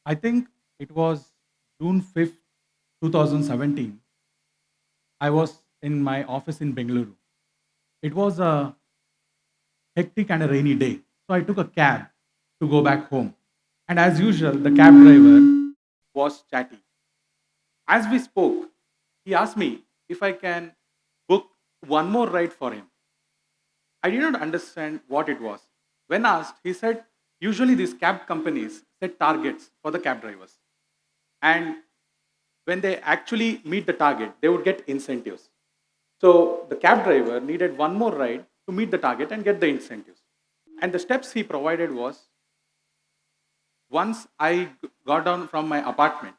I think it was June 5th, 2017. I was in my office in Bengaluru. It was a hectic and a rainy day. So I took a cab to go back home. And as usual, the cab driver was chatty. As we spoke, he asked me if I can book one more ride for him. I did not understand what it was. When asked, he said, usually these cab companies set targets for the cab drivers. And when they actually meet the target, they would get incentives. So the cab driver needed one more ride to meet the target and get the incentives. And the steps he provided was once got down from my apartment,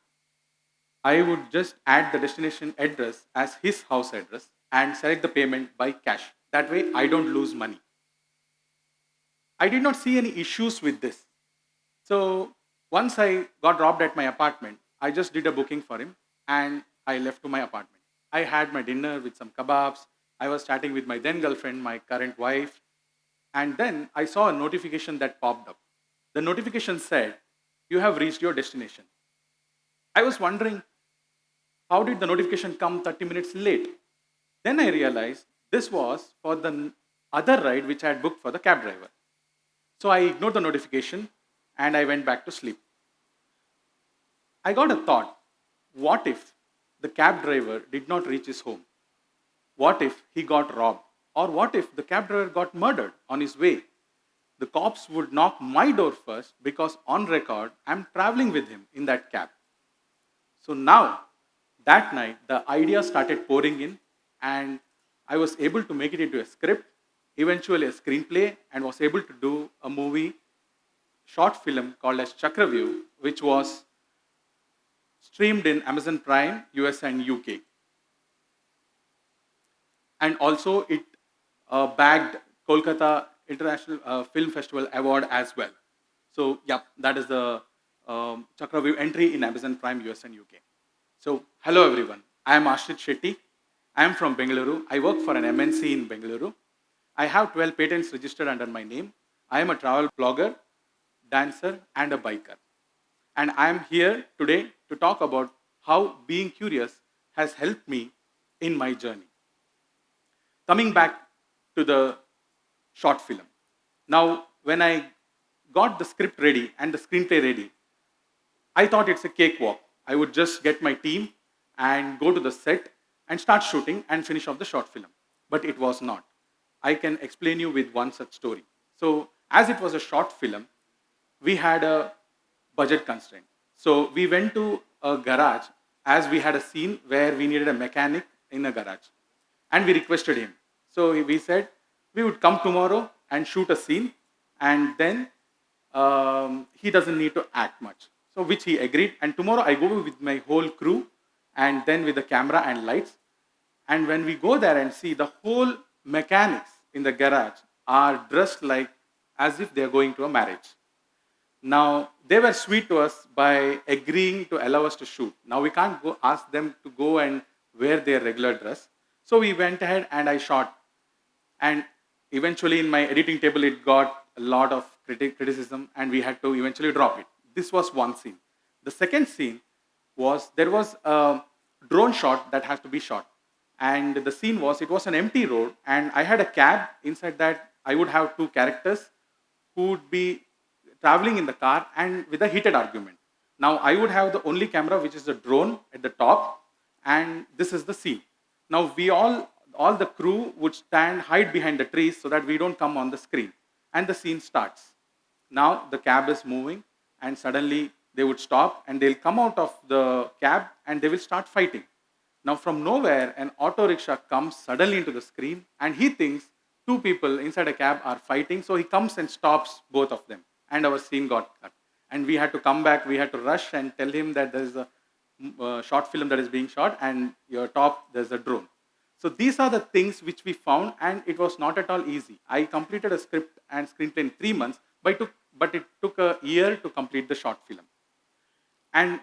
I would just add the destination address as his house address and select the payment by cash. That way, I don't lose money. I did not see any issues with this. So once I got dropped at my apartment, I just did a booking for him and I left to my apartment. I had my dinner with some kebabs. I was chatting with my then girlfriend, my current wife, and then I saw a notification that popped up. The notification said, "You have reached your destination." I was wondering, how did the notification come 30 minutes late? Then I realized this was for the other ride which I had booked for the cab driver. So I ignored the notification and I went back to sleep. I got a thought, what if the cab driver did not reach his home? What if he got robbed? Or what if the cab driver got murdered on his way? The cops would knock my door first because on record I'm traveling with him in that cab. So now, that night, the idea started pouring in, and I was able to make it into a script, eventually a screenplay, and was able to do a movie, short film called as Chakraview, which was streamed in Amazon Prime, US and UK. And also, it bagged Kolkata International Film Festival Award as well. So, yeah, that is the Chakraview entry in Amazon Prime, US and UK. So, hello everyone. I am Ashrith Shetty. I am from Bengaluru. I work for an MNC in Bengaluru. I have 12 patents registered under my name. I am a travel blogger, dancer, and a biker. And I am here today to talk about how being curious has helped me in my journey. Coming back to the short film. Now, when I got the script ready and the screenplay ready, I thought it's a cakewalk. I would just get my team and go to the set and start shooting and finish off the short film. But it was not. I can explain you with one such story. So, as it was a short film, we had a budget constraint. So, we went to a garage as we had a scene where we needed a mechanic in a garage. And we requested him. So, we said we would come tomorrow and shoot a scene, and then he doesn't need to act much. So, which he agreed. And tomorrow I go with my whole crew and then with the camera and lights. And when we go there and see, the whole mechanics in the garage are dressed like as if they are going to a marriage. Now, they were sweet to us by agreeing to allow us to shoot. Now, we can't go ask them to go and wear their regular dress. So, we went ahead and I shot. And eventually, in my editing table, it got a lot of criticism, and we had to eventually drop it. This was one scene. The second scene was there was a drone shot that has to be shot. And the scene was it was an empty road, and I had a cab. Inside that, I would have two characters who would be traveling in the car and with a heated argument. Now, I would have the only camera, which is the drone at the top, and this is the scene. Now, all the crew would hide behind the trees so that we don't come on the screen. And the scene starts. Now, the cab is moving, and suddenly they would stop and they'll come out of the cab and they will start fighting. Now, from nowhere, an auto rickshaw comes suddenly into the screen, and he thinks two people inside a cab are fighting, so he comes and stops both of them. And our scene got cut. And we had to come back, we had to rush and tell him that there is a short film that is being shot, and your top, there's a drone. So these are the things which we found, and it was not at all easy. I completed a script and screenplay in 3 months, but it took a year to complete the short film. And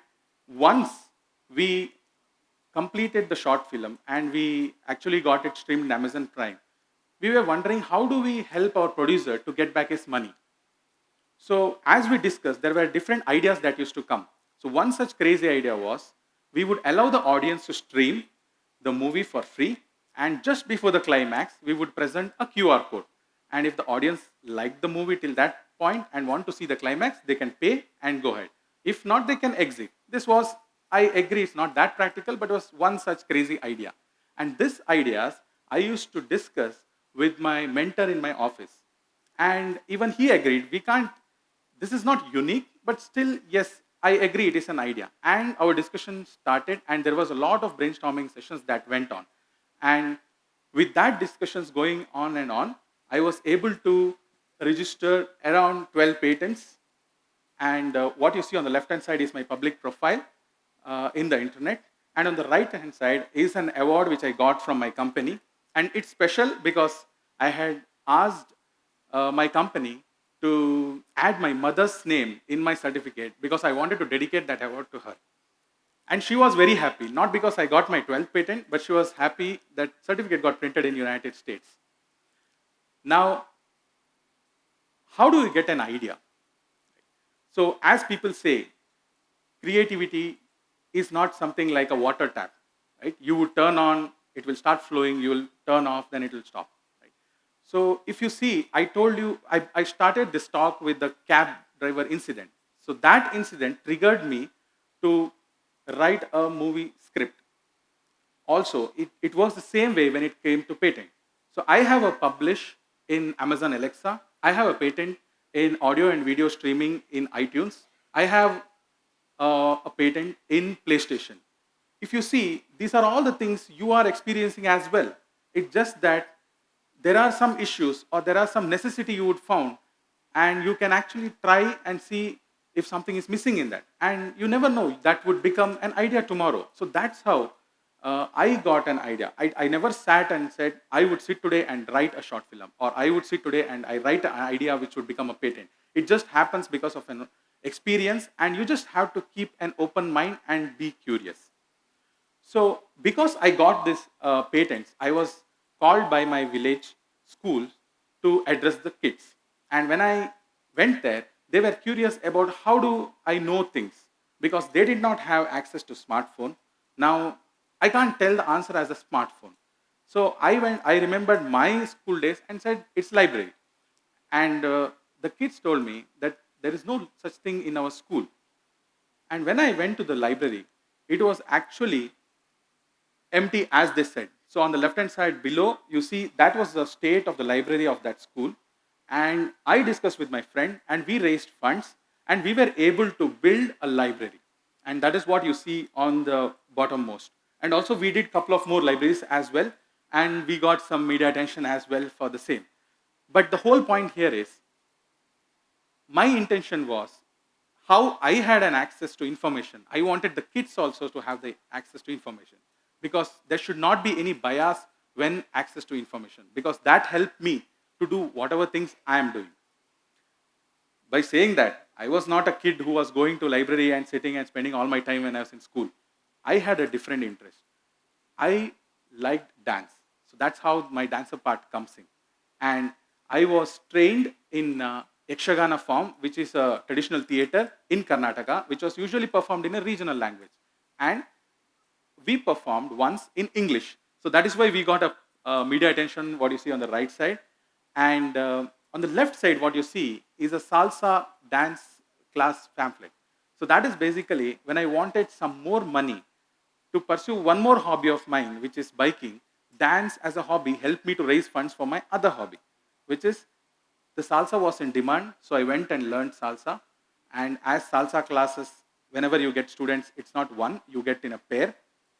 once we completed the short film and we actually got it streamed in Amazon Prime, we were wondering how do we help our producer to get back his money. So as we discussed, there were different ideas that used to come. So one such crazy idea was we would allow the audience to stream the movie for free, and just before the climax, we would present a QR code. And if the audience liked the movie till that point and want to see the climax, they can pay and go ahead. If not, they can exit. This was, I agree, it's not that practical, but it was one such crazy idea. And these ideas I used to discuss with my mentor in my office. And even he agreed, we can't, this is not unique, but still, yes, I agree it is an idea. And our discussion started, and there was a lot of brainstorming sessions that went on. And with that discussions going on and on, I was able to register around 12 patents. And what you see on the left-hand side is my public profile in the internet. And on the right-hand side is an award which I got from my company. And it's special because I had asked my company to add my mother's name in my certificate because I wanted to dedicate that award to her. And she was very happy, not because I got my 12th patent, but she was happy that certificate got printed in United States. Now, how do we get an idea? So as people say, creativity is not something like a water tap, right? You would turn on, it will start flowing, you will turn off, then it will stop. So if you see, I told you, I started this talk with the cab driver incident. So that incident triggered me to write a movie script. Also, it was the same way when it came to patent. So I have a publish in Amazon Alexa. I have a patent in audio and video streaming in iTunes. I have a patent in PlayStation. If you see, these are all the things you are experiencing as well. It's just that there are some issues or there are some necessity you would found, and you can actually try and see if something is missing in that. And you never know, that would become an idea tomorrow. So that's how I got an idea. I never sat and said, I would sit today and write a short film, or I would sit today and I write an idea which would become a patent. It just happens because of an experience, and you just have to keep an open mind and be curious. So because I got this patents, I was called by my village schools to address the kids. And when I went there, they were curious about how do I know things, because they did not have access to smartphone. Now, I can't tell the answer as a smartphone. So I remembered my school days and said, it's library. And the kids told me that there is no such thing in our school. And when I went to the library, it was actually empty as they said. So on the left-hand side below, you see that was the state of the library of that school. And I discussed with my friend, and we raised funds, and we were able to build a library. And that is what you see on the bottommost. And also we did a couple of more libraries as well, and we got some media attention as well for the same. But the whole point here is, my intention was how I had an access to information. I wanted the kids also to have the access to information, because there should not be any bias when access to information, because that helped me to do whatever things I am doing. By saying that, I was not a kid who was going to library and sitting and spending all my time when I was in school. I had a different interest. I liked dance. So that's how my dancer part comes in. And I was trained in Yakshagana form, which is a traditional theater in Karnataka, which was usually performed in a regional language. And we performed once in English. So that is why we got a media attention, what you see on the right side. And on the left side, what you see is a salsa dance class pamphlet. So that is basically when I wanted some more money to pursue one more hobby of mine, which is biking. Dance as a hobby helped me to raise funds for my other hobby, which is the salsa was in demand. So I went and learned salsa. And as salsa classes, whenever you get students, it's not one, you get in a pair.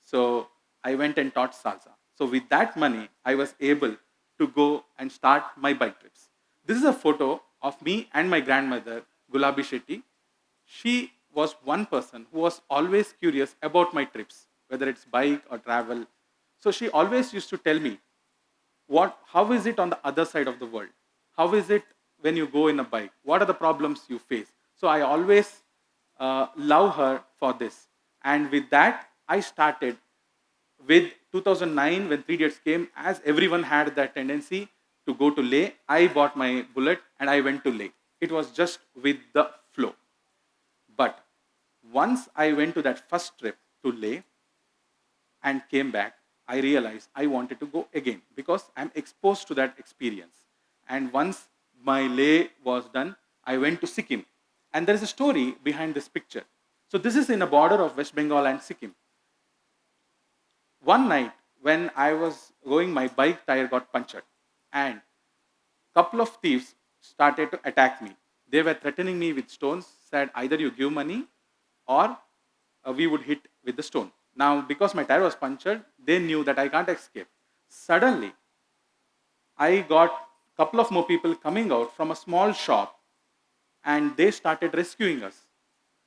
So I went and taught salsa. So with that money, I was able to go and start my bike trips. This is a photo of me and my grandmother, Gulabi Shetty. She was one person who was always curious about my trips, whether it's bike or travel. So she always used to tell me, how is it on the other side of the world? How is it when you go in a bike? What are the problems you face? So I always love her for this. And with that, I started with 2009 when 3 Idiots came. As everyone had that tendency to go to Leh, I bought my bullet and I went to Leh. it was just with the flow. But once I went to that first trip to Leh and came back, I realized I wanted to go again because I'm exposed to that experience. And once my Leh was done, I went to Sikkim. And there is a story behind this picture. So this is in a border of West Bengal and Sikkim. One night when I was going, my bike tire got punctured. And couple of thieves started to attack me. They were threatening me with stones, said either you give money or we would hit with the stone. Now, because my tire was punctured, they knew that I can't escape. Suddenly, I got a couple of more people coming out from a small shop and they started rescuing us.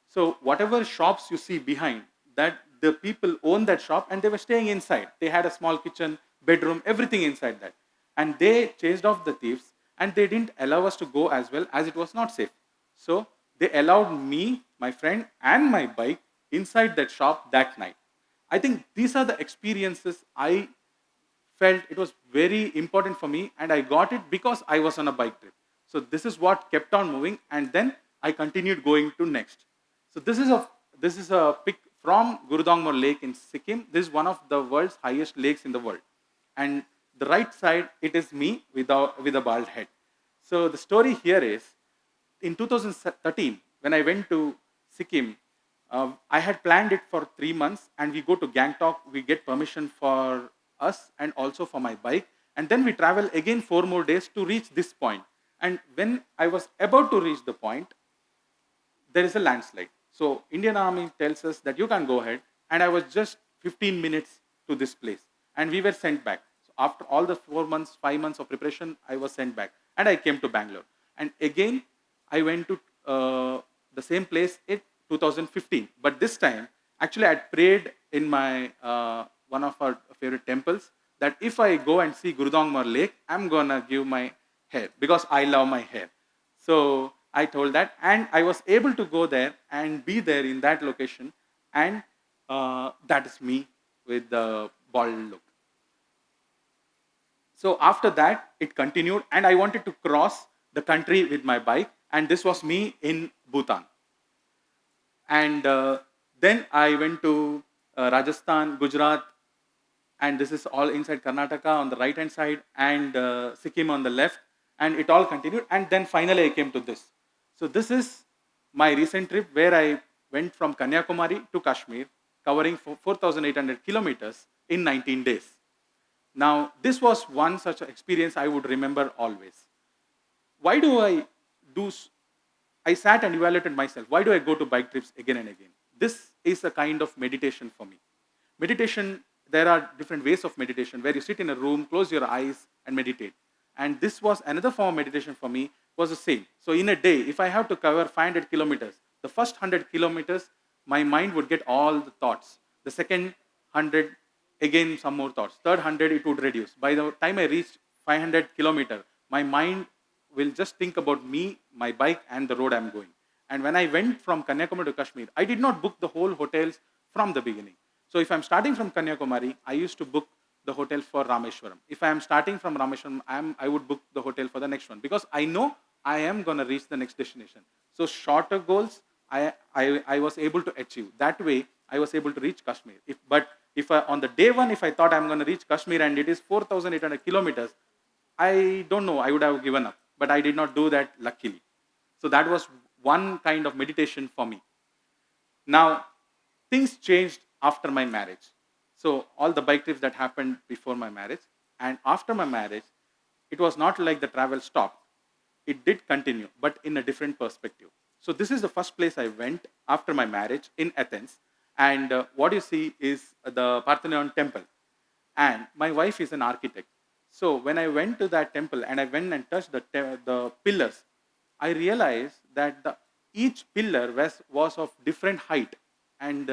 So whatever shops you see behind, that the people own that shop and they were staying inside. They had a small kitchen, bedroom, everything inside that. And they chased off the thieves and they didn't allow us to go as well as it was not safe. So they allowed me, my friend and my bike inside that shop that night. I think these are the experiences I felt it was very important for me and I got it because I was on a bike trip. So this is what kept on moving and then I continued going to next. So this is a pic from Gurudongmor Lake in Sikkim. This is one of the world's highest lakes in the world. And the right side, it is me with a bald head. So the story here is, in 2013, when I went to Sikkim, I had planned it for 3 months and we go to Gangtok, we get permission for us and also for my bike. And then we travel again 4 more days to reach this point. And when I was about to reach the point, there is a landslide. So Indian Army tells us that you can go ahead. And I was just 15 minutes to this place. And we were sent back. So after all the 4 months, 5 months of preparation, I was sent back. And I came to Bangalore. And again, I went to the same place in 2015. But this time, actually, I had prayed in my one of our favorite temples that if I go and see Gurudongmor Lake, I'm going to give my hair because I love my hair. So I told that, and I was able to go there and be there in that location, and that is me with the bald look. So after that, it continued, and I wanted to cross the country with my bike, and this was me in Bhutan. And then I went to Rajasthan, Gujarat, and this is all inside Karnataka on the right hand side, and Sikkim on the left, and it all continued, and then finally I came to this. So this is my recent trip where I went from Kanyakumari to Kashmir, covering 4,800 kilometers in 19 days. Now, this was one such experience I would remember always. Why do I sat and evaluated myself. Why do I go to bike trips again and again? This is a kind of meditation for me. Meditation, there are different ways of meditation where you sit in a room, close your eyes and meditate. And this was another form of meditation for me, was the same. So in a day, if I have to cover 500 kilometers, the first 100 kilometers, my mind would get all the thoughts. The second 100, again some more thoughts. Third 100, it would reduce. By the time I reach 500 kilometers, my mind will just think about me, my bike, and the road I'm going. And when I went from Kanyakumari to Kashmir, I did not book the whole hotels from the beginning. So if I'm starting from Kanyakumari, I used to book the hotel for Rameshwaram. If I am starting from Rameshwaram, I would book the hotel for the next one because I know I am going to reach the next destination. So shorter goals, I was able to achieve. That way, I was able to reach Kashmir. On the day one, if I thought I'm going to reach Kashmir and it is 4,800 kilometers, I don't know, I would have given up. But I did not do that, luckily. So that was one kind of meditation for me. Now, things changed after my marriage. So all the bike trips that happened before my marriage and after my marriage, it was not like the travel stopped. It did continue, but in a different perspective. So this is the first place I went after my marriage in Athens. And what you see is the Parthenon temple. And my wife is an architect. So when I went to that temple and I went and touched the pillars, I realized that each pillar was of different height. And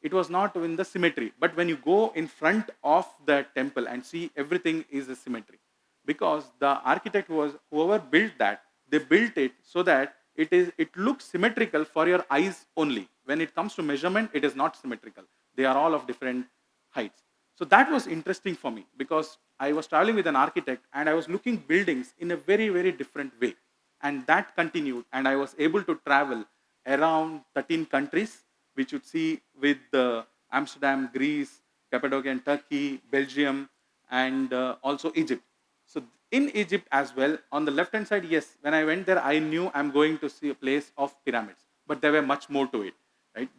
it was not in the symmetry. But when you go in front of the temple and see, everything is a symmetry. Because the architect whoever built that, they built it so that it looks symmetrical for your eyes only. When it comes to measurement, it is not symmetrical. They are all of different heights. So that was interesting for me because I was traveling with an architect and I was looking buildings in a very, very different way. And that continued, and I was able to travel around 13 countries, which you'd see with Amsterdam, Greece, Cappadocia and Turkey, Belgium, and also Egypt. So in Egypt as well, on the left hand side, yes, when I went there, I knew I'm going to see a place of pyramids, but there were much more to it, right?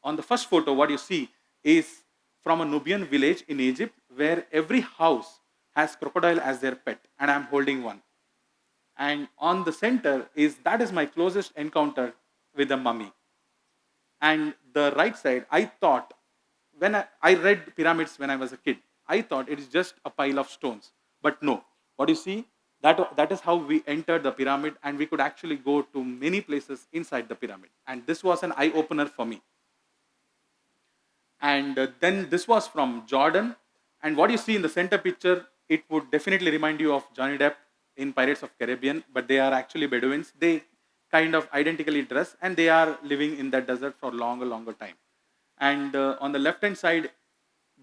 On the first photo, what you see is from a Nubian village in Egypt, where every house has crocodile as their pet, and I'm holding one. And on the center that is my closest encounter with a mummy. And the right side, I thought, when I read pyramids when I was a kid, I thought it is just a pile of stones. But no, what you see, that is how we entered the pyramid, and we could actually go to many places inside the pyramid. And this was an eye opener for me. And then this was from Jordan. And what you see in the center picture, it would definitely remind you of Johnny Depp in Pirates of Caribbean, but they are actually Bedouins. They kind of identically dress, and they are living in that desert for longer time. And on the left hand side,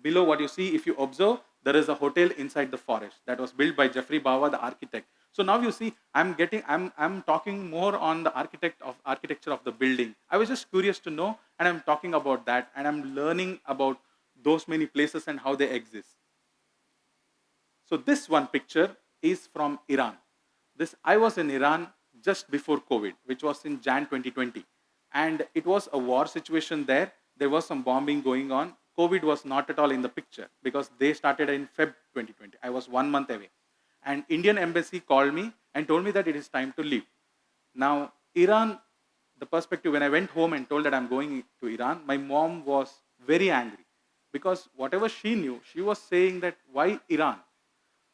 below, what you see, if you observe, there is a hotel inside the forest that was built by Jeffrey Bawa, the architect. So now you see, I'm talking more on the architecture of the building. I was just curious to know, and I'm talking about that, and I'm learning about those many places and how they exist. So this one picture is from Iran. I was in Iran just before COVID, which was in Jan 2020. And it was a war situation there. There was some bombing going on. COVID was not at all in the picture because they started in Feb 2020. I was 1 month away. And Indian embassy called me and told me that it is time to leave. Now, Iran, the perspective, when I went home and told that I'm going to Iran, my mom was very angry because whatever she knew, she was saying that why Iran?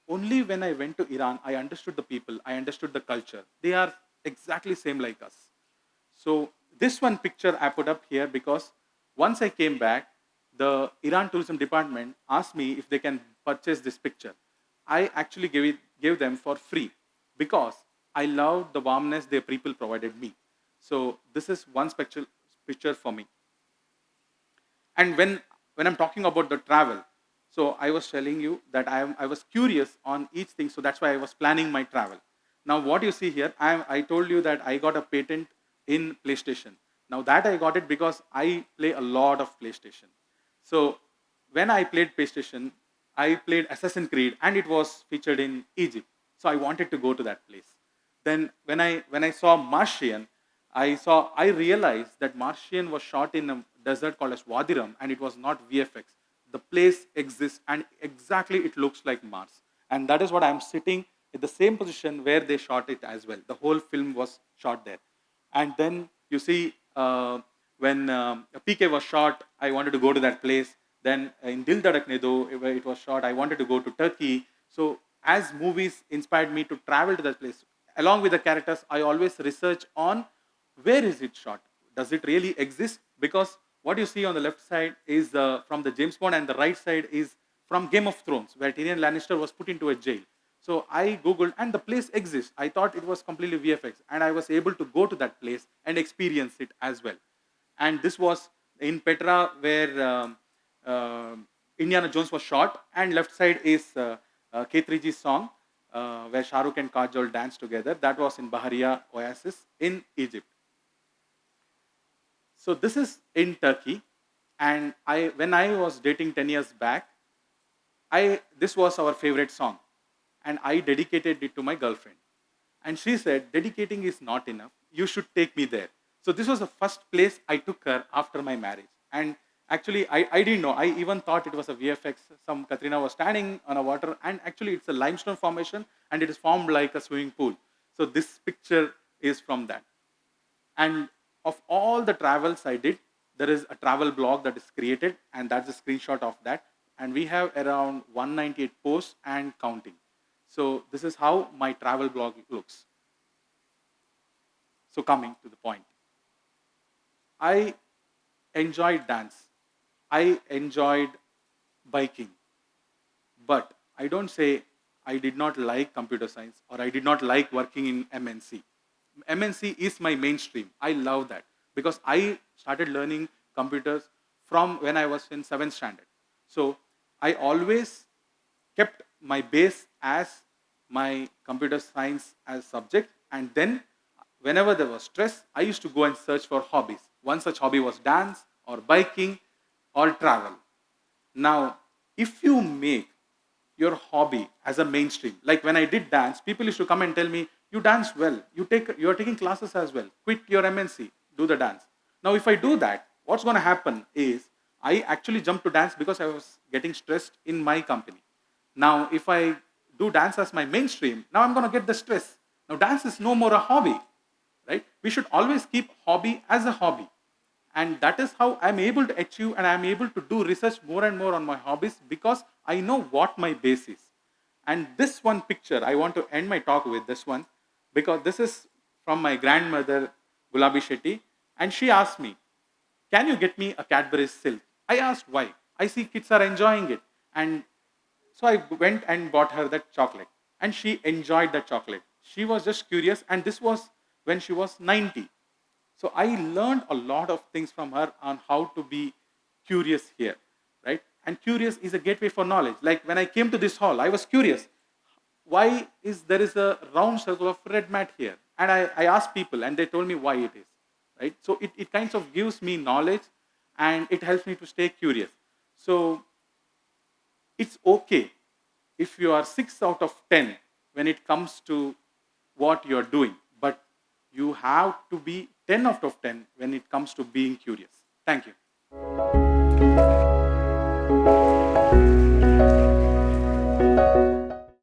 Only when I went to Iran, I understood the people, I understood the culture. They are exactly same like us. So this one picture I put up here because once I came back, the Iran tourism department asked me if they can purchase this picture. I actually gave them for free because I loved the warmness their people provided me. So this is one picture for me. And when I'm talking about the travel, so I was telling you that I was curious on each thing, so that's why I was planning my travel. Now what you see here, I told you that I got a patent in PlayStation. Now that I got it because I play a lot of PlayStation. So when I played PlayStation, I played Assassin's Creed and it was featured in Egypt. So I wanted to go to that place. Then when I saw Martian, I realized that Martian was shot in a desert called as Wadiram and it was not VFX. The place exists and exactly it looks like Mars. And that is what I'm sitting in the same position where they shot it as well. The whole film was shot there. And then you see when PK was shot, I wanted to go to that place. Then in Dil Dhadak Do, where it was shot, I wanted to go to Turkey. So as movies inspired me to travel to that place, along with the characters, I always research on where is it shot? Does it really exist? Because what you see on the left side is from the James Bond and the right side is from Game of Thrones, where Tyrion Lannister was put into a jail. So I Googled and the place exists. I thought it was completely VFX and I was able to go to that place and experience it as well. And this was in Petra where Indiana Jones was shot, and left side is K3G's song where Shah Rukh and Kajol danced together. That was in Bahariya Oasis in Egypt. So this is in Turkey, and when I was dating 10 years back, this was our favorite song, and I dedicated it to my girlfriend. And she said, dedicating is not enough, you should take me there. So this was the first place I took her after my marriage. And actually, I didn't know, I even thought it was a VFX. Some Katrina was standing on a water, and actually it's a limestone formation, and it is formed like a swimming pool. So this picture is from that. And of all the travels I did, there is a travel blog that is created, and that's a screenshot of that. And we have around 198 posts and counting. So this is how my travel blog looks. So coming to the point, I enjoyed dance. I enjoyed biking. But I don't say I did not like computer science or I did not like working in MNC. MNC is my mainstream. I love that because I started learning computers from when I was in 7th standard. So I always kept my base as my computer science as subject, And then whenever there was stress, I used to go and search for hobbies. One such hobby was dance or biking or travel. Now, if you make your hobby as a mainstream, like when I did dance, people used to come and tell me, you dance well, you're taking classes as well, quit your MNC, do the dance. Now, if I do that, what's going to happen is I actually jumped to dance because I was getting stressed in my company. Now, if I do dance as my mainstream, now I'm going to get the stress. Now, dance is no more a hobby, right? We should always keep hobby as a hobby. And that is how I'm able to achieve and I'm able to do research more and more on my hobbies because I know what my base is. And this one picture, I want to end my talk with this one because this is from my grandmother, Gulabi Shetty. And she asked me, can you get me a Cadbury silk? I asked why. I see kids are enjoying it. And so I went and bought her that chocolate. And she enjoyed that chocolate. She was just curious. And this was when she was 90. So I learned a lot of things from her on how to be curious here, right? And curious is a gateway for knowledge. Like when I came to this hall, I was curious. Why is there is a round circle of red mat here? And I asked people and they told me why it is, right? So it kind of gives me knowledge and it helps me to stay curious. So it's okay if you are 6 out of 10 when it comes to what you're doing, but you have to be 10 out of 10 when it comes to being curious. Thank you.